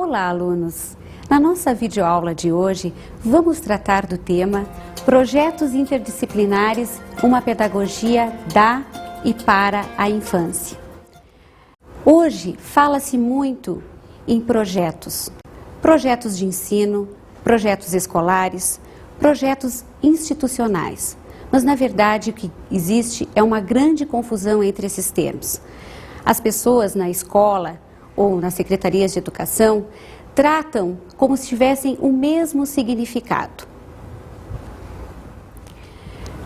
Olá, alunos! Na nossa videoaula de hoje, vamos tratar do tema Projetos Interdisciplinares, uma pedagogia da e para a infância. Hoje fala-se muito em projetos de ensino, projetos escolares, projetos institucionais. Mas, na verdade, o que existe é uma grande confusão entre esses termos. As pessoas na escola ou nas secretarias de educação tratam como se tivessem o mesmo significado.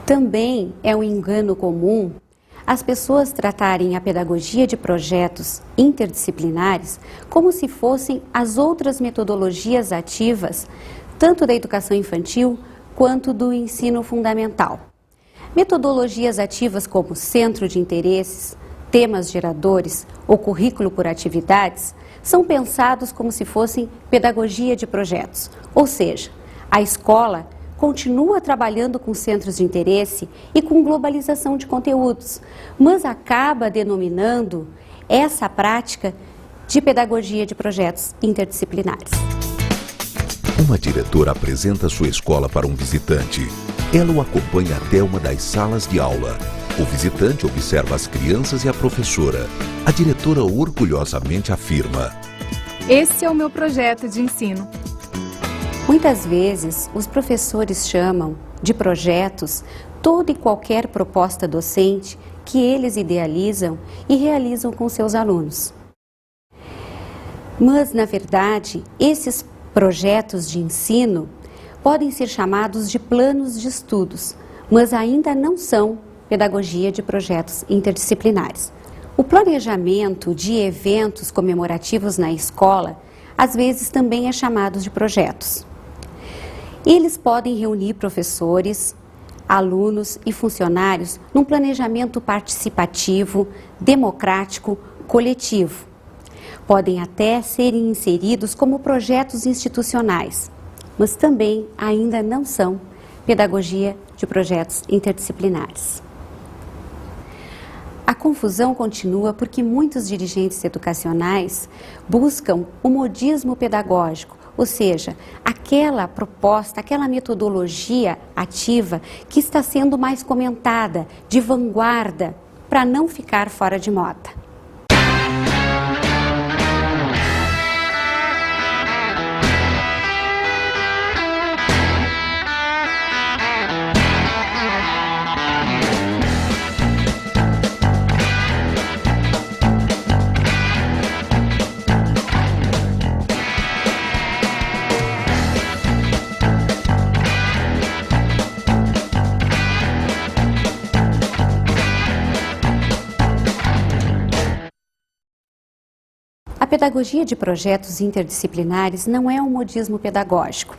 Também é um engano comum as pessoas tratarem a pedagogia de projetos interdisciplinares como se fossem as outras metodologias ativas, tanto da educação infantil quanto do ensino fundamental. Metodologias ativas como centro de interesses, temas geradores ou currículo por atividades são pensados como se fossem pedagogia de projetos, ou seja, a escola continua trabalhando com centros de interesse e com globalização de conteúdos, mas acaba denominando essa prática de pedagogia de projetos interdisciplinares. Uma diretora apresenta sua escola para um visitante. Ela o acompanha até uma das salas de aula. O visitante observa as crianças e a professora. A diretora orgulhosamente afirma: "Esse é o meu projeto de ensino." Muitas vezes, os professores chamam de projetos toda e qualquer proposta docente que eles idealizam e realizam com seus alunos. Mas, na verdade, esses projetos de ensino podem ser chamados de planos de estudos, mas ainda não são pedagogia de projetos interdisciplinares. O planejamento de eventos comemorativos na escola, às vezes também é chamado de projetos. Eles podem reunir professores, alunos e funcionários num planejamento participativo, democrático, coletivo. Podem até serem inseridos como projetos institucionais, mas também ainda não são pedagogia de projetos interdisciplinares. A confusão continua porque muitos dirigentes educacionais buscam o modismo pedagógico, ou seja, aquela proposta, aquela metodologia ativa que está sendo mais comentada, de vanguarda, para não ficar fora de moda. A pedagogia de projetos interdisciplinares não é um modismo pedagógico.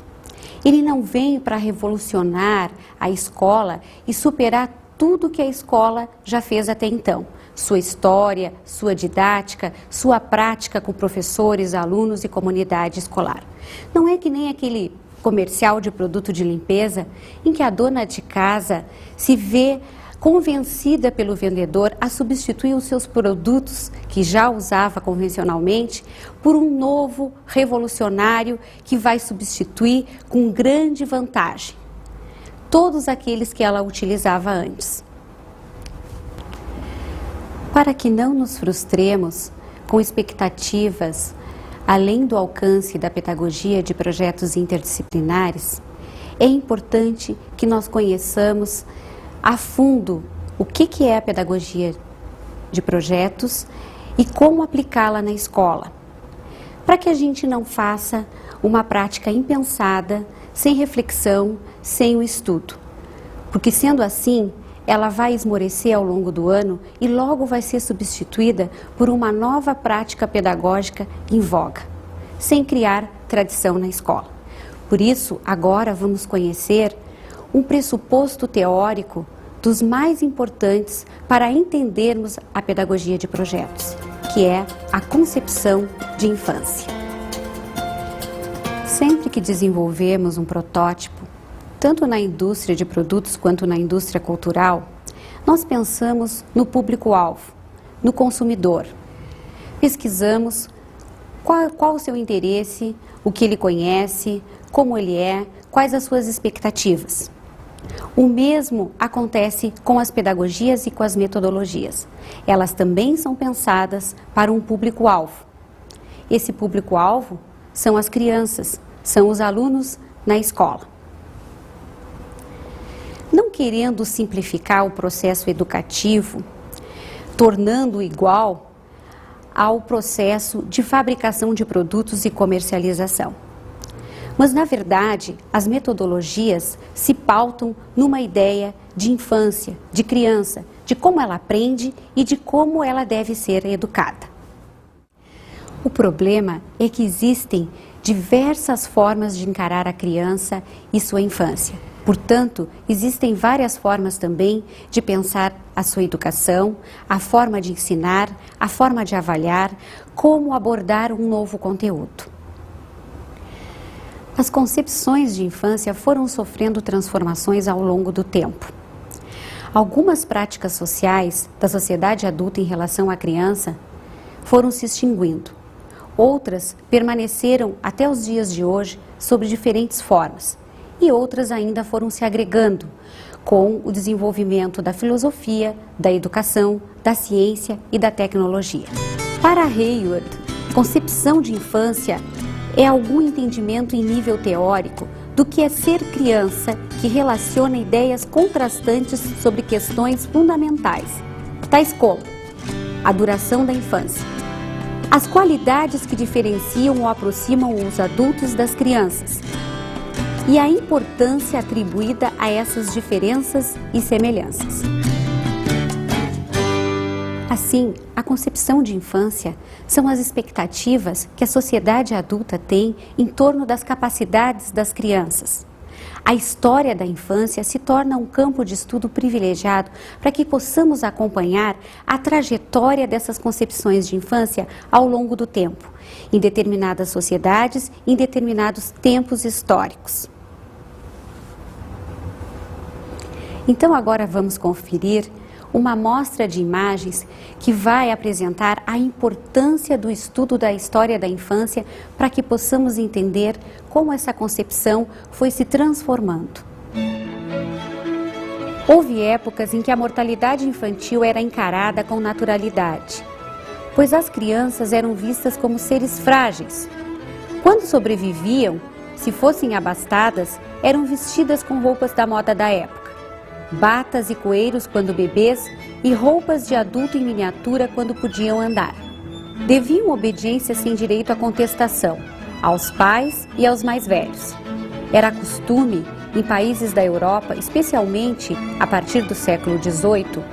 Ele não vem para revolucionar a escola e superar tudo que a escola já fez até então. Sua história, sua didática, sua prática com professores, alunos e comunidade escolar. Não é que nem aquele comercial de produto de limpeza em que a dona de casa se vê convencida pelo vendedor a substituir os seus produtos que já usava convencionalmente por um novo revolucionário que vai substituir com grande vantagem todos aqueles que ela utilizava antes. Para que não nos frustremos com expectativas além do alcance da pedagogia de projetos interdisciplinares, é importante que nós conheçamos a fundo o que é a pedagogia de projetos e como aplicá-la na escola, para que a gente não faça uma prática impensada, sem reflexão, sem o estudo. Porque sendo assim, ela vai esmorecer ao longo do ano e logo vai ser substituída por uma nova prática pedagógica em voga, sem criar tradição na escola. Por isso, agora vamos conhecer um pressuposto teórico dos mais importantes para entendermos a pedagogia de projetos, que é a concepção de infância. Sempre que desenvolvemos um protótipo, tanto na indústria de produtos quanto na indústria cultural, nós pensamos no público-alvo, no consumidor. Pesquisamos Qual o seu interesse, o que ele conhece, como ele é, quais as suas expectativas. O mesmo acontece com as pedagogias e com as metodologias. Elas também são pensadas para um público-alvo. Esse público-alvo são as crianças, são os alunos na escola. Não querendo simplificar o processo educativo, tornando igual ao processo de fabricação de produtos e comercialização. Mas, na verdade, as metodologias se pautam numa ideia de infância, de criança, de como ela aprende e de como ela deve ser educada. O problema é que existem diversas formas de encarar a criança e sua infância. Portanto, existem várias formas também de pensar a sua educação, a forma de ensinar, a forma de avaliar, como abordar um novo conteúdo. As concepções de infância foram sofrendo transformações ao longo do tempo. Algumas práticas sociais da sociedade adulta em relação à criança foram se extinguindo. Outras permaneceram até os dias de hoje sob diferentes formas e outras ainda foram se agregando com o desenvolvimento da filosofia, da educação, da ciência e da tecnologia. Para Hayward, concepção de infância é algum entendimento em nível teórico do que é ser criança que relaciona ideias contrastantes sobre questões fundamentais, tais como a duração da infância, as qualidades que diferenciam ou aproximam os adultos das crianças e a importância atribuída a essas diferenças e semelhanças. Assim, a concepção de infância são as expectativas que a sociedade adulta tem em torno das capacidades das crianças. A história da infância se torna um campo de estudo privilegiado para que possamos acompanhar a trajetória dessas concepções de infância ao longo do tempo, em determinadas sociedades, em determinados tempos históricos. Então agora vamos conferir uma amostra de imagens que vai apresentar a importância do estudo da história da infância para que possamos entender como essa concepção foi se transformando. Houve épocas em que a mortalidade infantil era encarada com naturalidade, pois as crianças eram vistas como seres frágeis. Quando sobreviviam, se fossem abastadas, eram vestidas com roupas da moda da época. Batas e coeiros quando bebês e roupas de adulto em miniatura quando podiam andar. Deviam obediência sem direito à contestação, aos pais e aos mais velhos. Era costume, em países da Europa, especialmente a partir do século XVIII,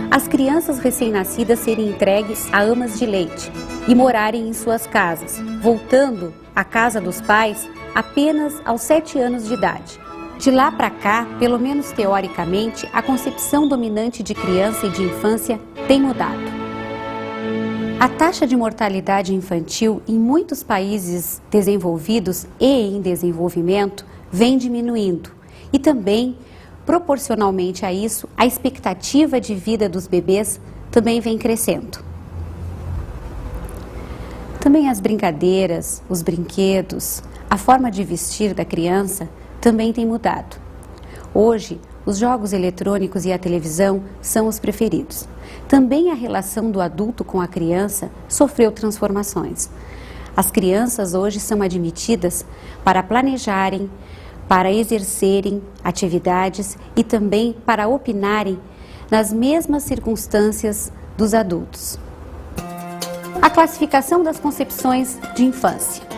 as crianças recém-nascidas serem entregues a amas de leite e morarem em suas casas, voltando à casa dos pais apenas aos 7 anos de idade. De lá para cá, pelo menos teoricamente, a concepção dominante de criança e de infância tem mudado. A taxa de mortalidade infantil em muitos países desenvolvidos e em desenvolvimento vem diminuindo e também, proporcionalmente a isso, a expectativa de vida dos bebês também vem crescendo. Também as brincadeiras, os brinquedos, a forma de vestir da criança também tem mudado. Hoje, os jogos eletrônicos e a televisão são os preferidos. Também a relação do adulto com a criança sofreu transformações. As crianças hoje são admitidas para planejarem, para exercerem atividades e também para opinarem nas mesmas circunstâncias dos adultos. A classificação das concepções de infância.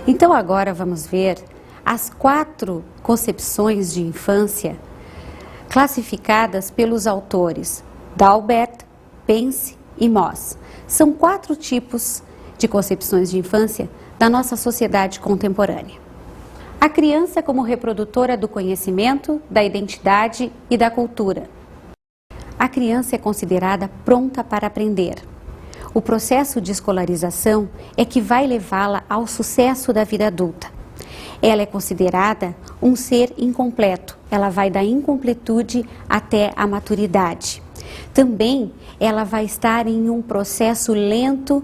Então agora vamos ver as 4 concepções de infância classificadas pelos autores Dalbert, Pense e Moss. São 4 tipos de concepções de infância da nossa sociedade contemporânea. A criança como reprodutora do conhecimento, da identidade e da cultura. A criança é considerada pronta para aprender. O processo de escolarização é que vai levá-la ao sucesso da vida adulta. Ela é considerada um ser incompleto. Ela vai da incompletude até a maturidade. Também ela vai estar em um processo lento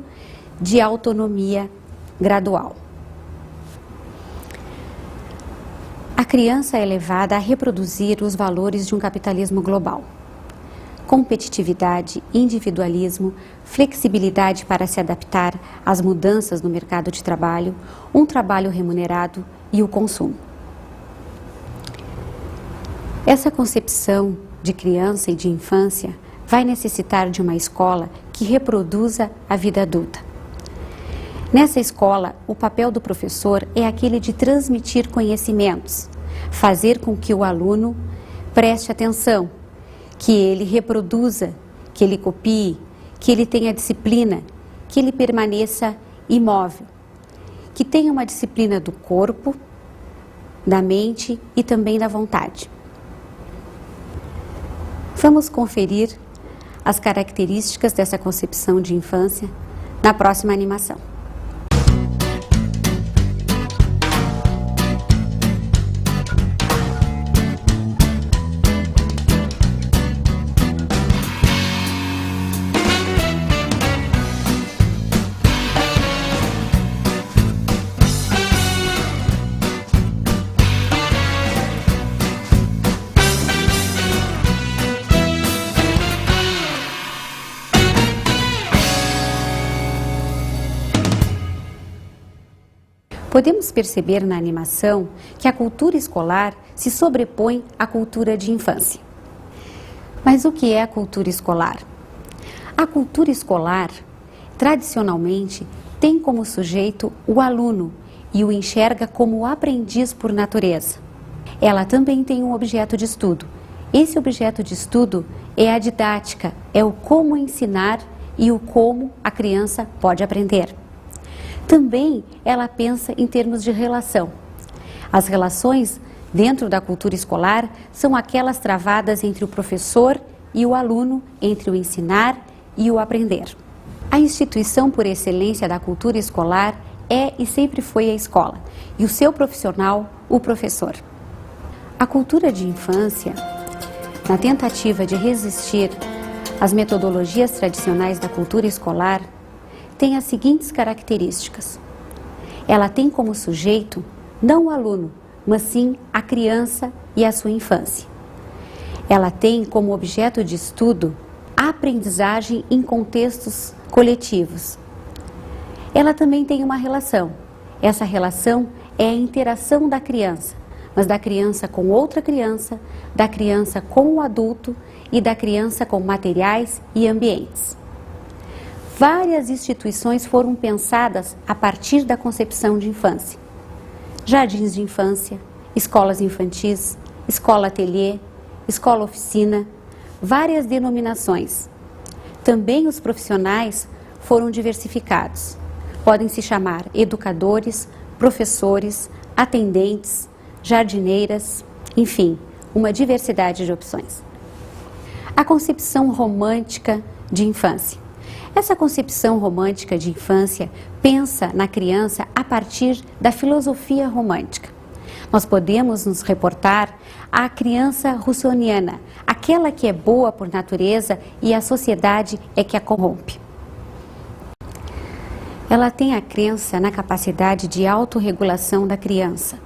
de autonomia gradual. A criança é levada a reproduzir os valores de um capitalismo global. Competitividade, individualismo, flexibilidade para se adaptar às mudanças no mercado de trabalho, um trabalho remunerado e o consumo. Essa concepção de criança e de infância vai necessitar de uma escola que reproduza a vida adulta. Nessa escola, o papel do professor é aquele de transmitir conhecimentos, fazer com que o aluno preste atenção, que ele reproduza, que ele copie, que ele tenha disciplina, que ele permaneça imóvel, que tenha uma disciplina do corpo, da mente e também da vontade. Vamos conferir as características dessa concepção de infância na próxima animação. Podemos perceber na animação que a cultura escolar se sobrepõe à cultura de infância. Mas o que é a cultura escolar? A cultura escolar, tradicionalmente, tem como sujeito o aluno e o enxerga como aprendiz por natureza. Ela também tem um objeto de estudo. Esse objeto de estudo é a didática, é o como ensinar e o como a criança pode aprender. Também ela pensa em termos de relação. As relações dentro da cultura escolar são aquelas travadas entre o professor e o aluno, entre o ensinar e o aprender. A instituição por excelência da cultura escolar é e sempre foi a escola, e o seu profissional, o professor. A cultura de infância, na tentativa de resistir às metodologias tradicionais da cultura escolar, tem as seguintes características. Ela tem como sujeito não o aluno, mas sim a criança e a sua infância. Ela tem como objeto de estudo a aprendizagem em contextos coletivos. Ela também tem uma relação. Essa relação é a interação da criança, mas da criança com outra criança, da criança com o adulto e da criança com materiais e ambientes. Várias instituições foram pensadas a partir da concepção de infância. Jardins de infância, escolas infantis, escola-ateliê, escola-oficina, várias denominações. Também os profissionais foram diversificados. Podem se chamar educadores, professores, atendentes, jardineiras, enfim, uma diversidade de opções. A concepção romântica de infância. Essa concepção romântica de infância pensa na criança a partir da filosofia romântica. Nós podemos nos reportar à criança russoniana, aquela que é boa por natureza e a sociedade é que a corrompe. Ela tem a crença na capacidade de autorregulação da criança.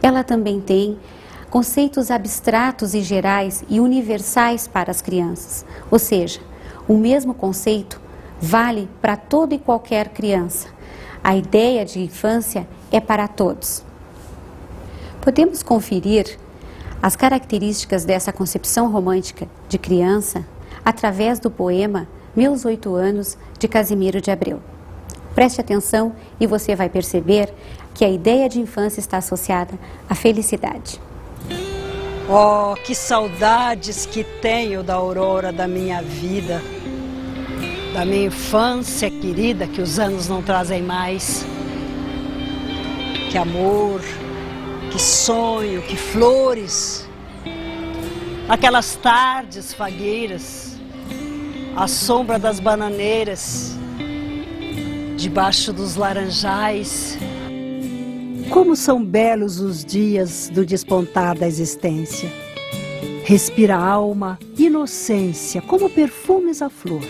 Ela também tem conceitos abstratos e gerais e universais para as crianças, ou seja, o mesmo conceito vale para toda e qualquer criança. A ideia de infância é para todos. Podemos conferir as características dessa concepção romântica de criança através do poema Meus 8 Anos, de Casimiro de Abreu. Preste atenção e você vai perceber que a ideia de infância está associada à felicidade. Oh, que saudades que tenho da aurora da minha vida, da minha infância querida, que os anos não trazem mais. Que amor, que sonho, que flores. Aquelas tardes fagueiras, à sombra das bananeiras, debaixo dos laranjais. Como são belos os dias do despontar da existência. Respira alma, inocência, como perfumes à flor.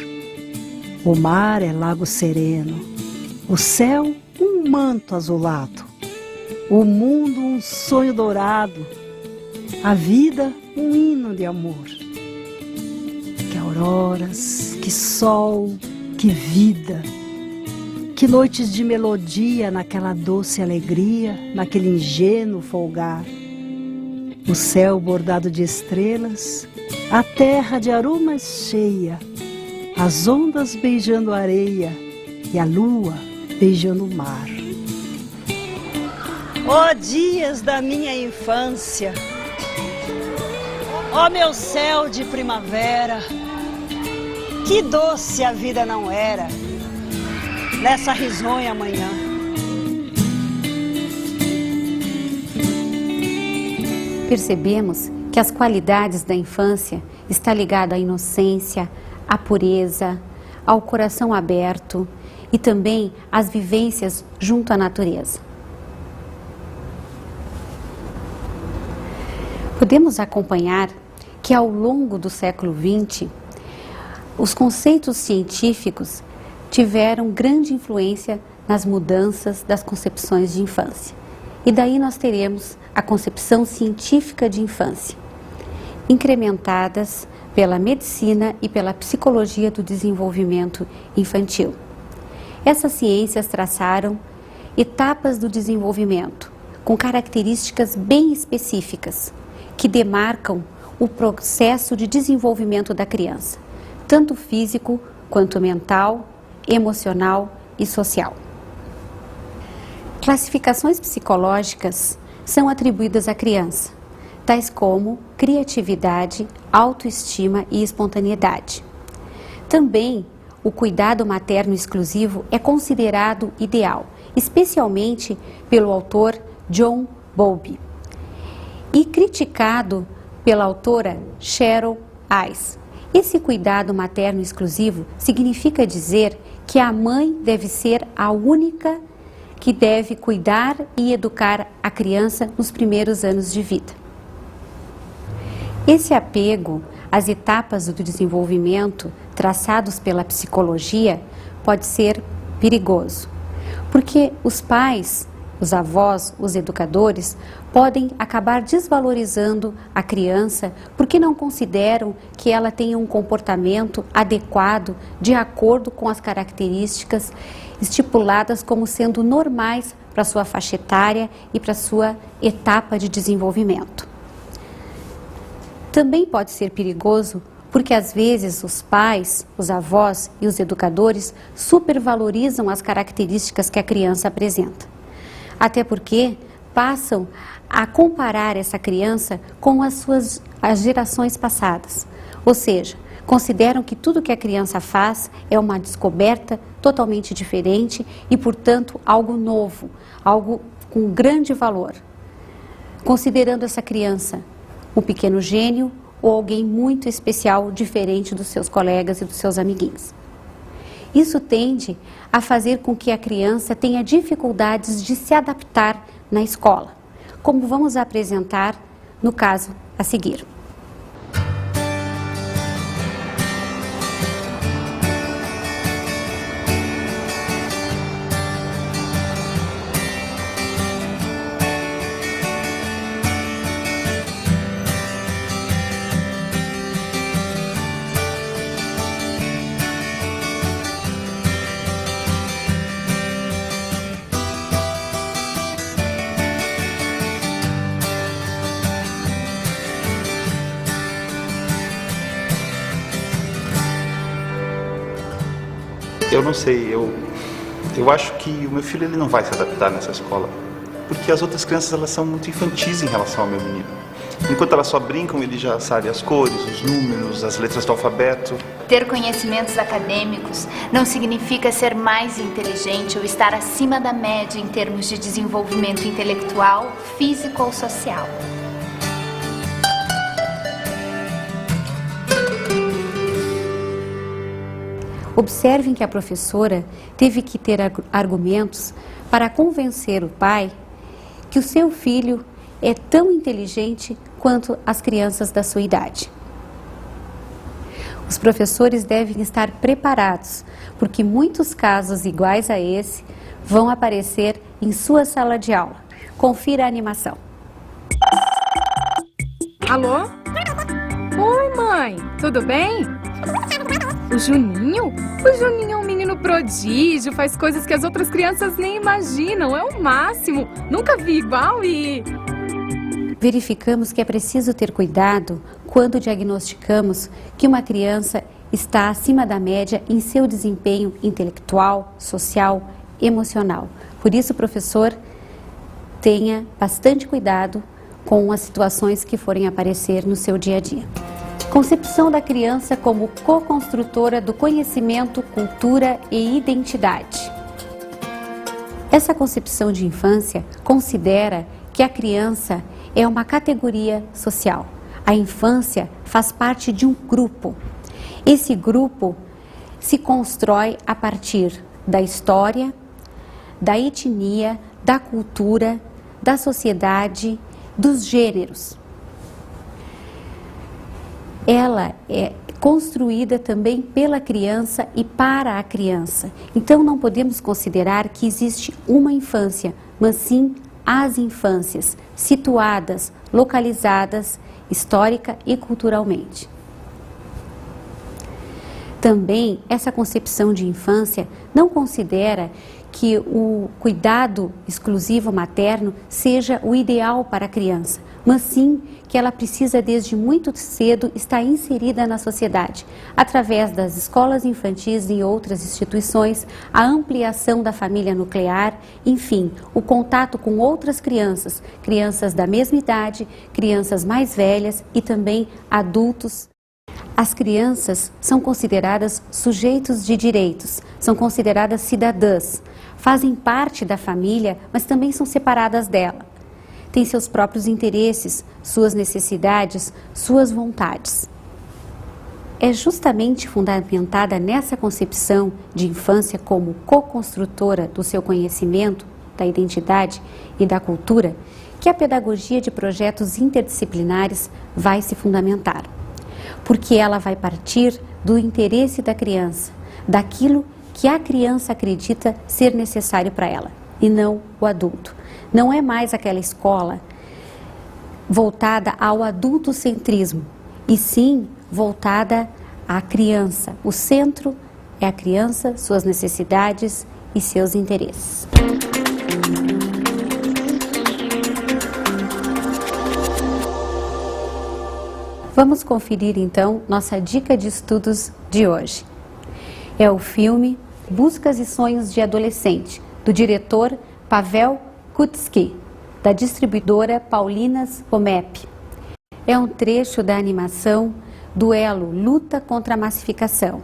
O mar é lago sereno, o céu um manto azulado, o mundo um sonho dourado, a vida um hino de amor. Que auroras, que sol, que vida, que noites de melodia naquela doce alegria, naquele ingênuo folgar. O céu bordado de estrelas, a terra de aromas cheia, as ondas beijando a areia e a lua beijando o mar. Ó dias da minha infância, ó meu céu de primavera, que doce a vida não era nessa risonha manhã. Percebemos que as qualidades da infância estão ligadas à inocência, à pureza, ao coração aberto e também às vivências junto à natureza. Podemos acompanhar que ao longo do século XX, os conceitos científicos tiveram grande influência nas mudanças das concepções de infância. E daí nós teremos a concepção científica de infância, incrementadas pela medicina e pela psicologia do desenvolvimento infantil. Essas ciências traçaram etapas do desenvolvimento, com características bem específicas, que demarcam o processo de desenvolvimento da criança, tanto físico quanto mental, emocional e social. Classificações psicológicas são atribuídas à criança, tais como criatividade, autoestima e espontaneidade. Também o cuidado materno exclusivo é considerado ideal, especialmente pelo autor John Bowlby, e criticado pela autora Cheryl Ice. Esse cuidado materno exclusivo significa dizer que a mãe deve ser a única que deve cuidar e educar a criança nos primeiros anos de vida. Esse apego às etapas do desenvolvimento traçados pela psicologia pode ser perigoso, porque os pais, os avós, os educadores podem acabar desvalorizando a criança porque não consideram que ela tenha um comportamento adequado de acordo com as características estipuladas como sendo normais para sua faixa etária e para sua etapa de desenvolvimento. Também pode ser perigoso porque às vezes os pais, os avós e os educadores supervalorizam as características que a criança apresenta. Até porque passam a comparar essa criança com as gerações passadas. Ou seja, consideram que tudo que a criança faz é uma descoberta totalmente diferente e, portanto, algo novo, algo com grande valor. Considerando essa criança um pequeno gênio ou alguém muito especial, diferente dos seus colegas e dos seus amiguinhos. Isso tende a fazer com que a criança tenha dificuldades de se adaptar na escola, como vamos apresentar no caso a seguir. Eu não sei, eu acho que o meu filho ele não vai se adaptar nessa escola, porque as outras crianças elas são muito infantis em relação ao meu menino. Enquanto elas só brincam, ele já sabe as cores, os números, as letras do alfabeto. Ter conhecimentos acadêmicos não significa ser mais inteligente ou estar acima da média em termos de desenvolvimento intelectual, físico ou social. Observem que a professora teve que ter argumentos para convencer o pai que o seu filho é tão inteligente quanto as crianças da sua idade. Os professores devem estar preparados, porque muitos casos iguais a esse vão aparecer em sua sala de aula. Confira a animação. Alô? Oi, mãe. Tudo bem? O Juninho? O Juninho é um menino prodígio, faz coisas que as outras crianças nem imaginam. É o máximo. Nunca vi igual e... Verificamos que é preciso ter cuidado quando diagnosticamos que uma criança está acima da média em seu desempenho intelectual, social, emocional. Por isso, professor, tenha bastante cuidado com as situações que forem aparecer no seu dia a dia. Concepção da criança como co-construtora do conhecimento, cultura e identidade. Essa concepção de infância considera que a criança é uma categoria social. A infância faz parte de um grupo. Esse grupo se constrói a partir da história, da etnia, da cultura, da sociedade, dos gêneros. Ela é construída também pela criança e para a criança. Então não podemos considerar que existe uma infância, mas sim as infâncias situadas, localizadas, histórica e culturalmente. Também essa concepção de infância não considera que o cuidado exclusivo materno seja o ideal para a criança, mas sim que ela precisa desde muito cedo estar inserida na sociedade, através das escolas infantis e outras instituições, a ampliação da família nuclear, enfim, o contato com outras crianças, crianças da mesma idade, crianças mais velhas e também adultos. As crianças são consideradas sujeitos de direitos, são consideradas cidadãs, fazem parte da família, mas também são separadas dela. Têm seus próprios interesses, suas necessidades, suas vontades. É justamente fundamentada nessa concepção de infância como co-construtora do seu conhecimento, da identidade e da cultura, que a pedagogia de projetos interdisciplinares vai se fundamentar. Porque ela vai partir do interesse da criança, daquilo que a criança acredita ser necessário para ela, e não o adulto. Não é mais aquela escola voltada ao adultocentrismo, e sim voltada à criança. O centro é a criança, suas necessidades e seus interesses. Vamos conferir então nossa dica de estudos de hoje. É o filme Buscas e Sonhos de Adolescente, do diretor Pavel Kutsky, da distribuidora Paulinas Pomep. É um trecho da animação Duelo, Luta contra a Massificação.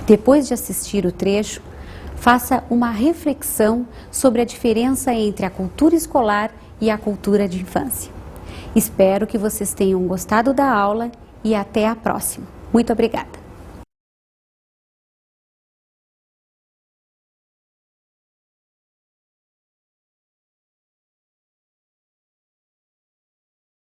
Depois de assistir o trecho, faça uma reflexão sobre a diferença entre a cultura escolar e a cultura de infância. Espero que vocês tenham gostado da aula e até a próxima. Muito obrigada!